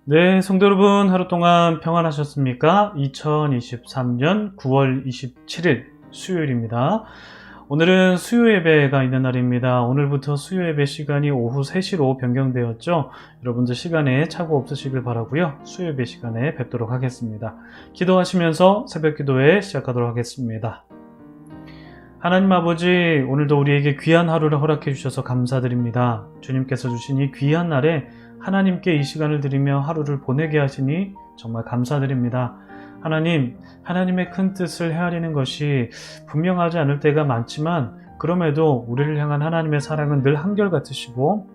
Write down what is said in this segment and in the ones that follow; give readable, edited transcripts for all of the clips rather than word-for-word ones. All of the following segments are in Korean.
네, 성도 여러분, 하루 동안 평안하셨습니까? 2023년 9월 27일 수요일입니다. 오늘은 수요 예배가 있는 날입니다. 오늘부터 수요 예배 시간이 오후 3시로 변경되었죠. 여러분들 시간에 착오 없으시길 바라고요. 수요 예배 시간에 뵙도록 하겠습니다. 기도하시면서 새벽 기도회 시작하도록 하겠습니다. 하나님 아버지, 오늘도 우리에게 귀한 하루를 허락해 주셔서 감사드립니다. 주님께서 주신 이 귀한 날에 하나님께 이 시간을 드리며 하루를 보내게 하시니 정말 감사드립니다. 하나님, 하나님의 큰 뜻을 헤아리는 것이 분명하지 않을 때가 많지만 그럼에도 우리를 향한 하나님의 사랑은 늘 한결같으시고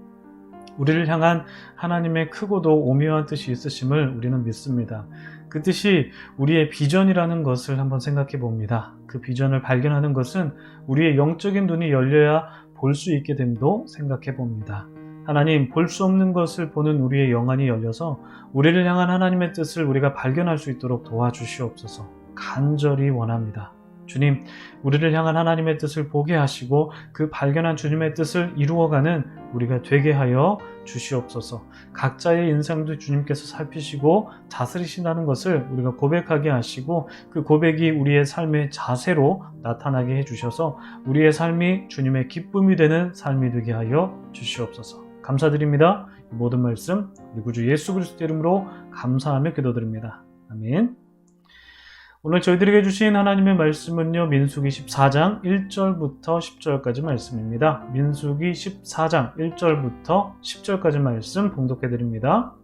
우리를 향한 하나님의 크고도 오묘한 뜻이 있으심을 우리는 믿습니다. 그 뜻이 우리의 비전이라는 것을 한번 생각해 봅니다. 그 비전을 발견하는 것은 우리의 영적인 눈이 열려야 볼 수 있게 됨도 생각해 봅니다. 하나님, 볼 수 없는 것을 보는 우리의 영안이 열려서 우리를 향한 하나님의 뜻을 우리가 발견할 수 있도록 도와주시옵소서. 간절히 원합니다. 주님, 우리를 향한 하나님의 뜻을 보게 하시고 그 발견한 주님의 뜻을 이루어가는 우리가 되게 하여 주시옵소서. 각자의 인생도 주님께서 살피시고 다스리신다는 것을 우리가 고백하게 하시고 그 고백이 우리의 삶의 자세로 나타나게 해주셔서 우리의 삶이 주님의 기쁨이 되는 삶이 되게 하여 주시옵소서. 감사드립니다. 모든 말씀 우리 구주 예수 그리스도 이름으로 감사하며 기도드립니다. 아멘. 오늘 저희들에게 주신 하나님의 말씀은요, 민수기 14장 1절부터 10절까지 말씀입니다. 민수기 14장 1절부터 10절까지 말씀 봉독해 드립니다.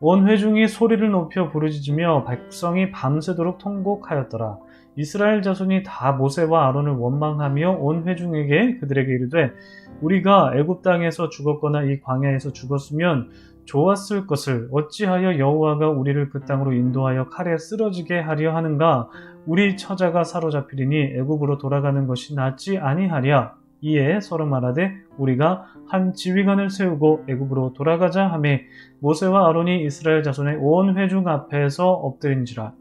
온 회중이 소리를 높여 부르짖으며 백성이 밤새도록 통곡하였더라. 이스라엘 자손이 다 모세와 아론을 원망하며 온 회중에게 그들에게 이르되 우리가 애굽 땅에서 죽었거나 이 광야에서 죽었으면 좋았을 것을 어찌하여 여호와가 우리를 그 땅으로 인도하여 칼에 쓰러지게 하려 하는가? 우리 처자가 사로잡히리니 애굽으로 돌아가는 것이 낫지 아니하랴. 이에 서로 말하되 우리가 한 지휘관을 세우고 애굽으로 돌아가자 하며 모세와 아론이 이스라엘 자손의 온 회중 앞에서 엎드린지라.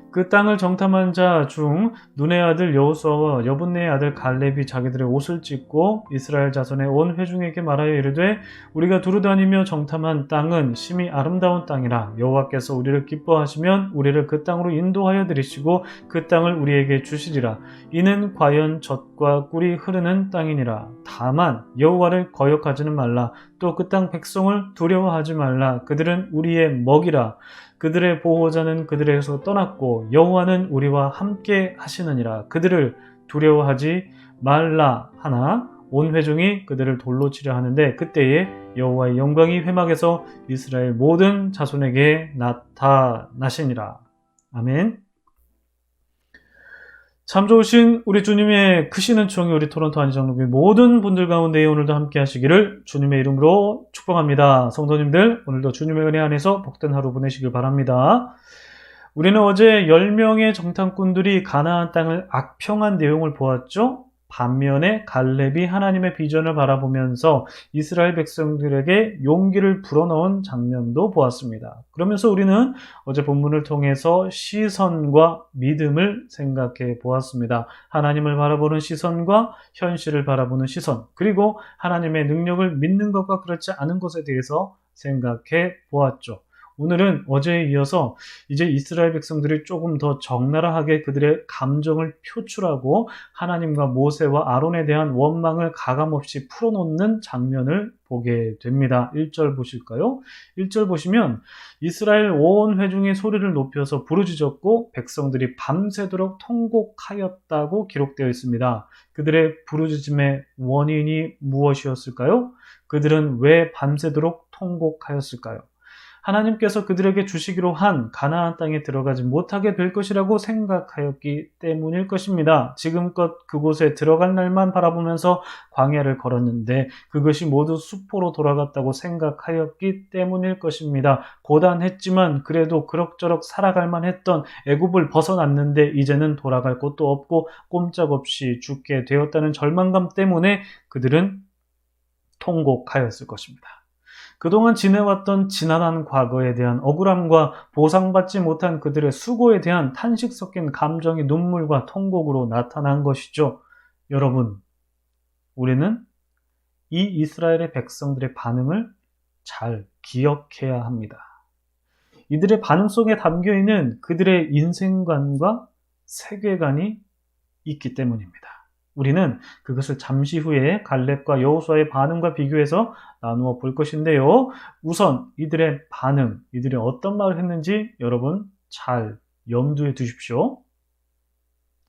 그 땅을 정탐한 자 중 눈의 아들 여호수아와 여분네의 아들 갈렙이 자기들의 옷을 찢고 이스라엘 자손의 온 회중에게 말하여 이르되 우리가 두루다니며 정탐한 땅은 심히 아름다운 땅이라. 여호와께서 우리를 기뻐하시면 우리를 그 땅으로 인도하여 들이시고 그 땅을 우리에게 주시리라. 이는 과연 젖과 꿀이 흐르는 땅이니라. 다만 여호와를 거역하지는 말라. 또 그 땅 백성을 두려워하지 말라. 그들은 우리의 먹이라. 그들의 보호자는 그들에게서 떠났고 여호와는 우리와 함께 하시느니라. 그들을 두려워하지 말라 하나 온 회중이 그들을 돌로 치려 하는데 그때에 여호와의 영광이 회막에서 이스라엘 모든 자손에게 나타나시니라. 아멘. 참 좋으신 우리 주님의 크신 은총이 우리 토론토 안희장로교회 모든 분들 가운데 오늘도 함께 하시기를 주님의 이름으로 축복합니다. 성도님들, 오늘도 주님의 은혜 안에서 복된 하루 보내시길 바랍니다. 우리는 어제 10명의 정탐꾼들이 가나안 땅을 악평한 내용을 보았죠. 반면에 갈렙이 하나님의 비전을 바라보면서 이스라엘 백성들에게 용기를 불어넣은 장면도 보았습니다. 그러면서 우리는 어제 본문을 통해서 시선과 믿음을 생각해 보았습니다. 하나님을 바라보는 시선과 현실을 바라보는 시선, 그리고 하나님의 능력을 믿는 것과 그렇지 않은 것에 대해서 생각해 보았죠. 오늘은 어제에 이어서 이제 이스라엘 백성들이 조금 더 적나라하게 그들의 감정을 표출하고 하나님과 모세와 아론에 대한 원망을 가감없이 풀어놓는 장면을 보게 됩니다. 1절 보실까요? 1절 보시면 이스라엘 온 회중이 소리를 높여서 부르짖었고 백성들이 밤새도록 통곡하였다고 기록되어 있습니다. 그들의 부르짖음의 원인이 무엇이었을까요? 그들은 왜 밤새도록 통곡하였을까요? 하나님께서 그들에게 주시기로 한 가나안 땅에 들어가지 못하게 될 것이라고 생각하였기 때문일 것입니다. 지금껏 그곳에 들어갈 날만 바라보면서 광야를 걸었는데 그것이 모두 수포로 돌아갔다고 생각하였기 때문일 것입니다. 고단했지만 그래도 그럭저럭 살아갈 만했던 애굽을 벗어났는데 이제는 돌아갈 곳도 없고 꼼짝없이 죽게 되었다는 절망감 때문에 그들은 통곡하였을 것입니다. 그동안 지내왔던 지난한 과거에 대한 억울함과 보상받지 못한 그들의 수고에 대한 탄식 섞인 감정이 눈물과 통곡으로 나타난 것이죠. 여러분, 우리는 이 이스라엘의 백성들의 반응을 잘 기억해야 합니다. 이들의 반응 속에 담겨있는 그들의 인생관과 세계관이 있기 때문입니다. 우리는 그것을 잠시 후에 갈렙과 여호수아의 반응과 비교해서 나누어 볼 것인데요. 우선 이들의 반응, 이들이 어떤 말을 했는지 여러분 잘 염두에 두십시오.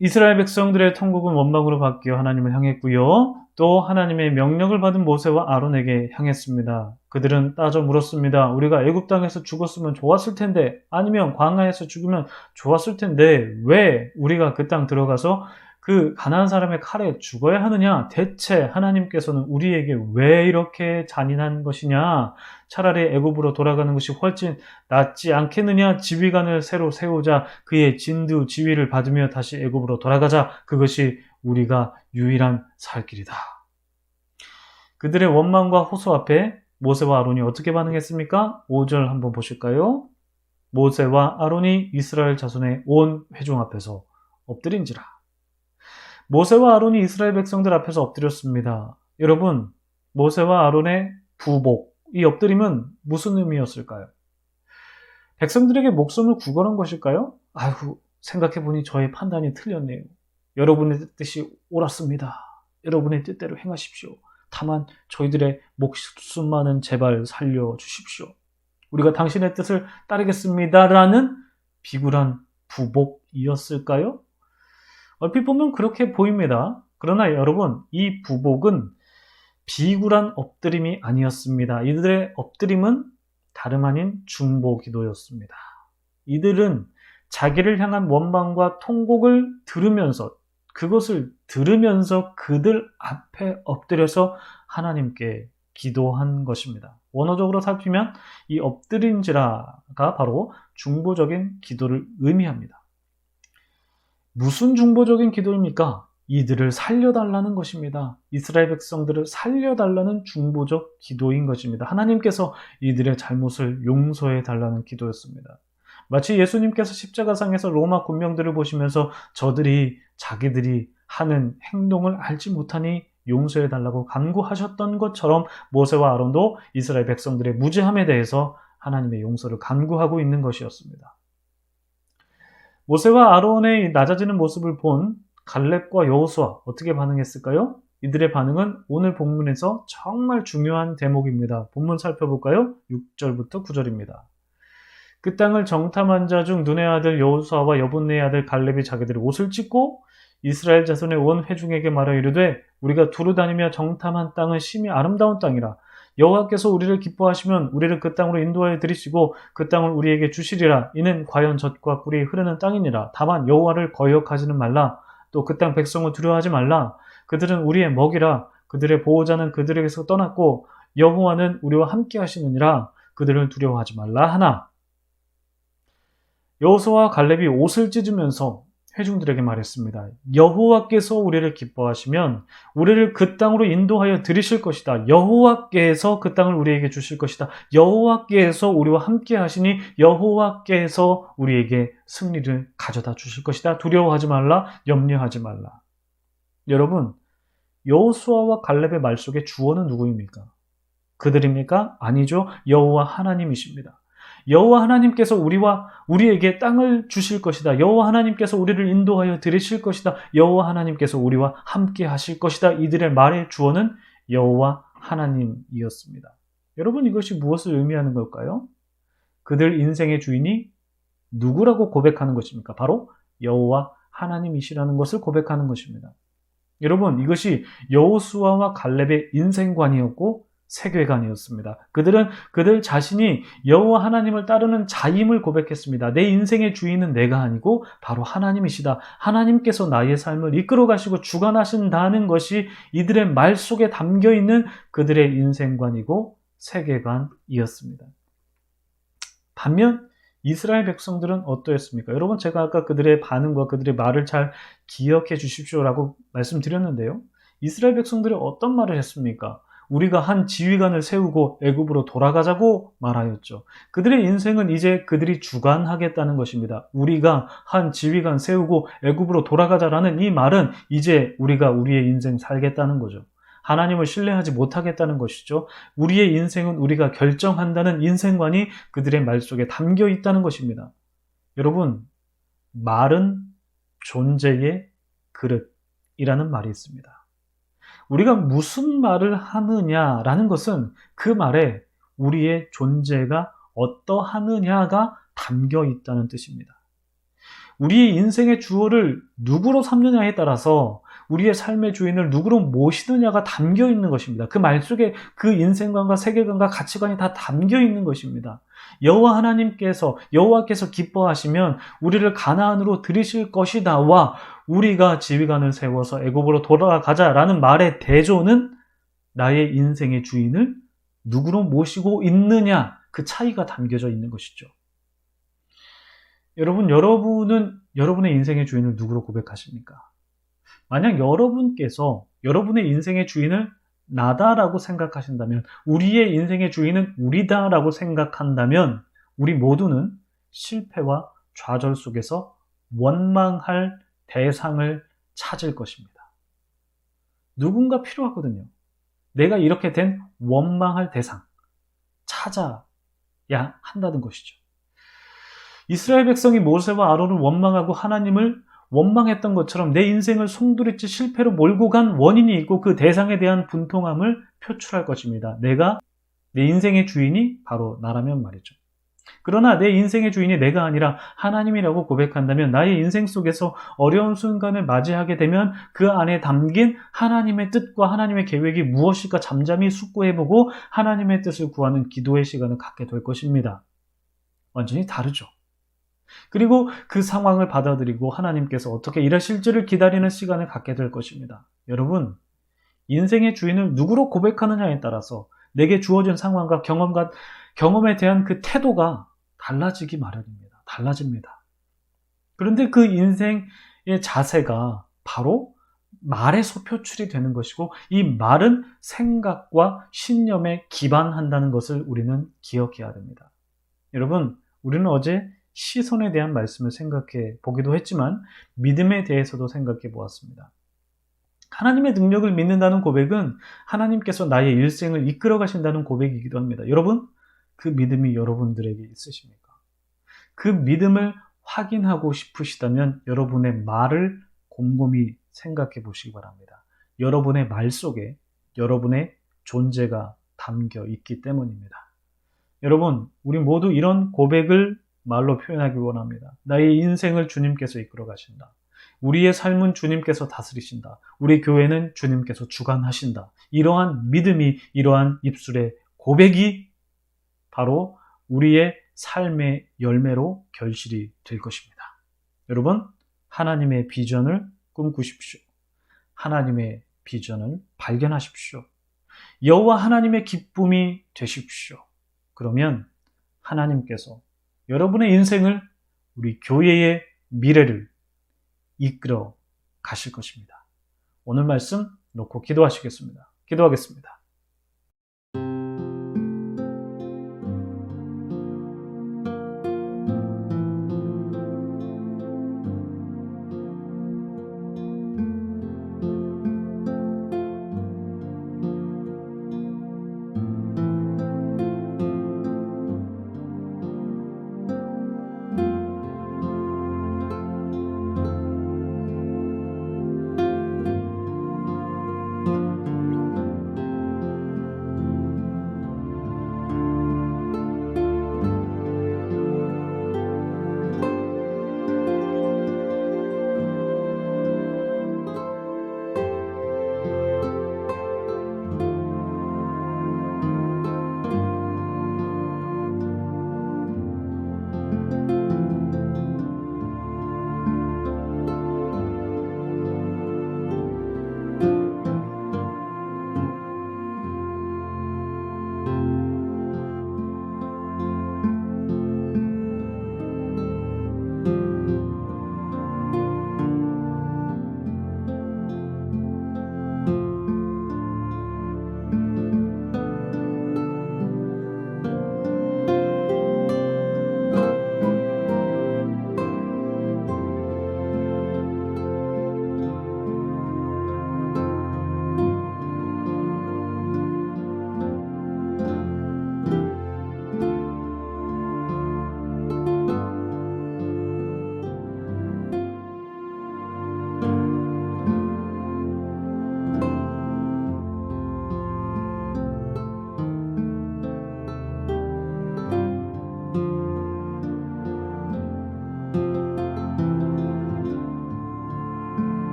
이스라엘 백성들의 통곡은 원망으로 바뀌어 하나님을 향했고요. 또 하나님의 명령을 받은 모세와 아론에게 향했습니다. 그들은 따져 물었습니다. 우리가 애굽 땅에서 죽었으면 좋았을 텐데, 아니면 광야에서 죽으면 좋았을 텐데 왜 우리가 그 땅 들어가서 그 가나안 사람의 칼에 죽어야 하느냐? 대체 하나님께서는 우리에게 왜 이렇게 잔인한 것이냐? 차라리 애굽으로 돌아가는 것이 훨씬 낫지 않겠느냐? 지휘관을 새로 세우자. 그의 진두 지휘를 받으며 다시 애굽으로 돌아가자. 그것이 우리가 유일한 살 길이다. 그들의 원망과 호소 앞에 모세와 아론이 어떻게 반응했습니까? 5절 한번 보실까요? 모세와 아론이 이스라엘 자손의 온 회중 앞에서 엎드린지라. 모세와 아론이 이스라엘 백성들 앞에서 엎드렸습니다. 여러분, 모세와 아론의 부복, 이 엎드림은 무슨 의미였을까요? 백성들에게 목숨을 구걸한 것일까요? 아이고, 생각해보니 저의 판단이 틀렸네요. 여러분의 뜻이 옳았습니다. 여러분의 뜻대로 행하십시오. 다만 저희들의 목숨만은 제발 살려주십시오. 우리가 당신의 뜻을 따르겠습니다라는 비굴한 부복이었을까요? 얼핏 보면 그렇게 보입니다. 그러나 여러분, 이 부복은 비굴한 엎드림이 아니었습니다. 이들의 엎드림은 다름 아닌 중보 기도였습니다. 이들은 자기를 향한 원망과 통곡을 들으면서, 그것을 들으면서 그들 앞에 엎드려서 하나님께 기도한 것입니다. 원어적으로 살피면 이 엎드린지라가 바로 중보적인 기도를 의미합니다. 무슨 중보적인 기도입니까? 이들을 살려달라는 것입니다. 이스라엘 백성들을 살려달라는 중보적 기도인 것입니다. 하나님께서 이들의 잘못을 용서해달라는 기도였습니다. 마치 예수님께서 십자가상에서 로마 군병들을 보시면서 저들이 자기들이 하는 행동을 알지 못하니 용서해달라고 간구하셨던 것처럼 모세와 아론도 이스라엘 백성들의 무죄함에 대해서 하나님의 용서를 간구하고 있는 것이었습니다. 모세와 아론의 낮아지는 모습을 본 갈렙과 여호수아 어떻게 반응했을까요? 이들의 반응은 오늘 본문에서 정말 중요한 대목입니다. 본문 살펴볼까요? 6절부터 9절입니다. 그 땅을 정탐한 자 중 눈의 아들 여호수아와 여분네의 아들 갈렙이 자기들의 옷을 찢고 이스라엘 자손의 온 회중에게 말하 이르되 우리가 두루 다니며 정탐한 땅은 심히 아름다운 땅이라. 여호와께서 우리를 기뻐하시면 우리를 그 땅으로 인도하여 들이시고 그 땅을 우리에게 주시리라. 이는 과연 젖과 꿀이 흐르는 땅이니라. 다만 여호와를 거역하지는 말라. 또 그 땅 백성을 두려워하지 말라. 그들은 우리의 먹이라. 그들의 보호자는 그들에게서 떠났고 여호와는 우리와 함께 하시느니라. 그들을 두려워하지 말라 하나. 여호수아와 갈렙이 옷을 찢으면서 회중들에게 말했습니다. 여호와께서 우리를 기뻐하시면 우리를 그 땅으로 인도하여 들이실 것이다. 여호와께서 그 땅을 우리에게 주실 것이다. 여호와께서 우리와 함께 하시니 여호와께서 우리에게 승리를 가져다 주실 것이다. 두려워하지 말라. 염려하지 말라. 여러분, 여호수아와 갈렙의 말 속에 주어는 누구입니까? 그들입니까? 아니죠. 여호와 하나님이십니다. 여호와 하나님께서 우리에게 땅을 주실 것이다. 여호와 하나님께서 우리를 인도하여 들이실 것이다. 여호와 하나님께서 우리와 함께 하실 것이다. 이들의 말의 주어는 여호와 하나님이었습니다. 여러분, 이것이 무엇을 의미하는 걸까요? 그들 인생의 주인이 누구라고 고백하는 것입니까? 바로 여호와 하나님이시라는 것을 고백하는 것입니다. 여러분, 이것이 여호수아와 갈렙의 인생관이었고 세계관이었습니다. 그들은 그들 자신이 여호와 하나님을 따르는 자임을 고백했습니다. 내 인생의 주인은 내가 아니고 바로 하나님이시다. 하나님께서 나의 삶을 이끌어 가시고 주관하신다는 것이 이들의 말 속에 담겨있는 그들의 인생관이고 세계관이었습니다. 반면 이스라엘 백성들은 어떠했습니까? 여러분, 제가 아까 그들의 반응과 그들의 말을 잘 기억해 주십시오라고 말씀드렸는데요. 이스라엘 백성들이 어떤 말을 했습니까? 우리가 한 지휘관을 세우고 애굽으로 돌아가자고 말하였죠. 그들의 인생은 이제 그들이 주관하겠다는 것입니다. 우리가 한 지휘관 세우고 애굽으로 돌아가자라는 이 말은 이제 우리가 우리의 인생 살겠다는 거죠. 하나님을 신뢰하지 못하겠다는 것이죠. 우리의 인생은 우리가 결정한다는 인생관이 그들의 말 속에 담겨 있다는 것입니다. 여러분, 말은 존재의 그릇이라는 말이 있습니다. 우리가 무슨 말을 하느냐라는 것은 그 말에 우리의 존재가 어떠하느냐가 담겨 있다는 뜻입니다. 우리의 인생의 주어를 누구로 삼느냐에 따라서 우리의 삶의 주인을 누구로 모시느냐가 담겨 있는 것입니다. 그 말 속에 그 인생관과 세계관과 가치관이 다 담겨 있는 것입니다. 여호와께서 기뻐하시면 우리를 가나안으로 들이실 것이다와 우리가 지휘관을 세워서 애굽으로 돌아가자라는 말의 대조는 나의 인생의 주인을 누구로 모시고 있느냐, 그 차이가 담겨져 있는 것이죠. 여러분은 여러분의 인생의 주인을 누구로 고백하십니까? 만약 여러분께서 여러분의 인생의 주인을 나다라고 생각하신다면, 우리의 인생의 주인은 우리다라고 생각한다면, 우리 모두는 실패와 좌절 속에서 원망할 대상을 찾을 것입니다. 누군가 필요하거든요. 내가 이렇게 된 원망할 대상 찾아야 한다는 것이죠. 이스라엘 백성이 모세와 아론을 원망하고 하나님을 원망했던 것처럼 내 인생을 송두리째 실패로 몰고 간 원인이 있고 그 대상에 대한 분통함을 표출할 것입니다. 내 인생의 주인이 바로 나라면 말이죠. 그러나 내 인생의 주인이 내가 아니라 하나님이라고 고백한다면 나의 인생 속에서 어려운 순간을 맞이하게 되면 그 안에 담긴 하나님의 뜻과 하나님의 계획이 무엇일까 잠잠히 숙고해보고 하나님의 뜻을 구하는 기도의 시간을 갖게 될 것입니다. 완전히 다르죠. 그리고 그 상황을 받아들이고 하나님께서 어떻게 일하실지를 기다리는 시간을 갖게 될 것입니다. 여러분, 인생의 주인을 누구로 고백하느냐에 따라서 내게 주어진 상황과 경험에 대한 그 태도가 달라지기 마련입니다. 달라집니다. 그런데 그 인생의 자세가 바로 말에서 표출이 되는 것이고, 이 말은 생각과 신념에 기반한다는 것을 우리는 기억해야 됩니다. 여러분, 우리는 어제 시선에 대한 말씀을 생각해 보기도 했지만 믿음에 대해서도 생각해 보았습니다. 하나님의 능력을 믿는다는 고백은 하나님께서 나의 일생을 이끌어 가신다는 고백이기도 합니다. 여러분, 그 믿음이 여러분들에게 있으십니까? 그 믿음을 확인하고 싶으시다면 여러분의 말을 곰곰이 생각해 보시기 바랍니다. 여러분의 말 속에 여러분의 존재가 담겨 있기 때문입니다. 여러분, 우리 모두 이런 고백을 말로 표현하기 원합니다. 나의 인생을 주님께서 이끌어 가신다. 우리의 삶은 주님께서 다스리신다. 우리 교회는 주님께서 주관하신다. 이러한 믿음이, 이러한 입술의 고백이 바로 우리의 삶의 열매로 결실이 될 것입니다. 여러분, 하나님의 비전을 꿈꾸십시오. 하나님의 비전을 발견하십시오. 여호와 하나님의 기쁨이 되십시오. 그러면 하나님께서 여러분의 인생을, 우리 교회의 미래를 이끌어 가실 것입니다. 오늘 말씀 놓고 기도하시겠습니다. 기도하겠습니다.